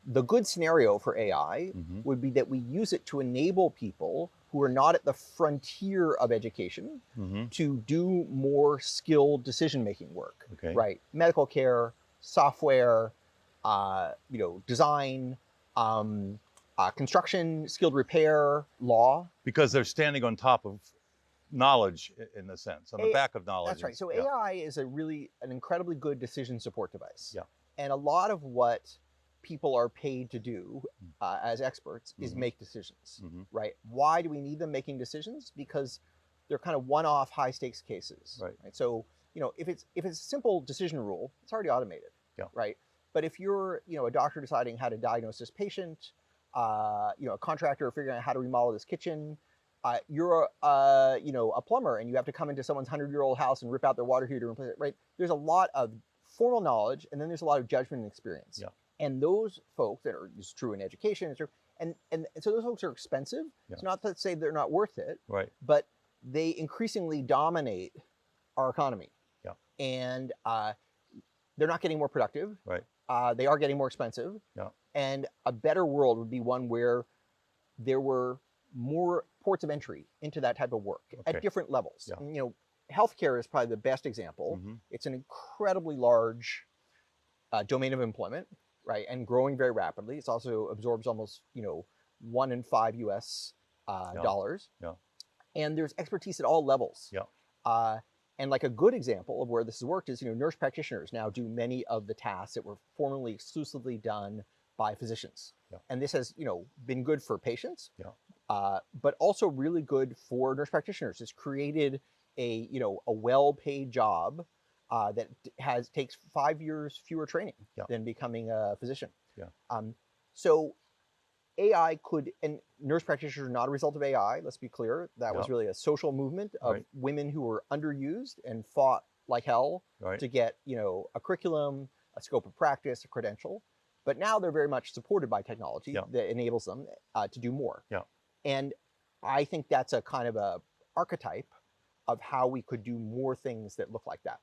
the good scenario for AI would be that we use it to enable people who are not at the frontier of education to do more skilled decision-making work, Okay. right? Medical care, software, design, construction, skilled repair, law. Because they're standing on top of knowledge, in a sense, on the back of knowledge. That's right. So AI is an incredibly good decision support device. Yeah. And a lot of what people are paid to do as experts is make decisions, right? Why do we need them making decisions? Because they're kind of one-off high-stakes cases. Right. So, if it's a simple decision rule, it's already automated. Yeah. Right. But if you're, a doctor deciding how to diagnose this patient, a contractor figuring out how to remodel this kitchen, you're a plumber and you have to come into someone's 100-year-old house and rip out their water heater and replace it, right? There's a lot of formal knowledge, and then there's a lot of judgment and experience. Yeah. And those folks that is true in education, and so those folks are expensive. Yeah. It's not to say they're not worth it, Right. but they increasingly dominate our economy. Yeah. And they're not getting more productive. Right. They are getting more expensive. Yeah. And a better world would be one where there were more ports of entry into that type of work at different levels. Yeah. And, healthcare is probably the best example. It's an incredibly large domain of employment, right? And growing very rapidly. It also absorbs almost, 1 in 5 US dollars. Yeah. And there's expertise at all levels. Yeah. And like a good example of where this has worked is, nurse practitioners now do many of the tasks that were formerly exclusively done by physicians. Yeah. And this has, been good for patients, Yeah. but also really good for nurse practitioners. It's created a well-paid job that takes 5 years fewer training Yeah. than becoming a physician. Yeah. So AI and nurse practitioners are not a result of AI, let's be clear. That was really a social movement of women who were underused and fought like hell to get, a curriculum, a scope of practice, a credential. But now they're very much supported by technology that enables them to do more. Yeah. And I think that's a kind of a archetype of how we could do more things that look like that.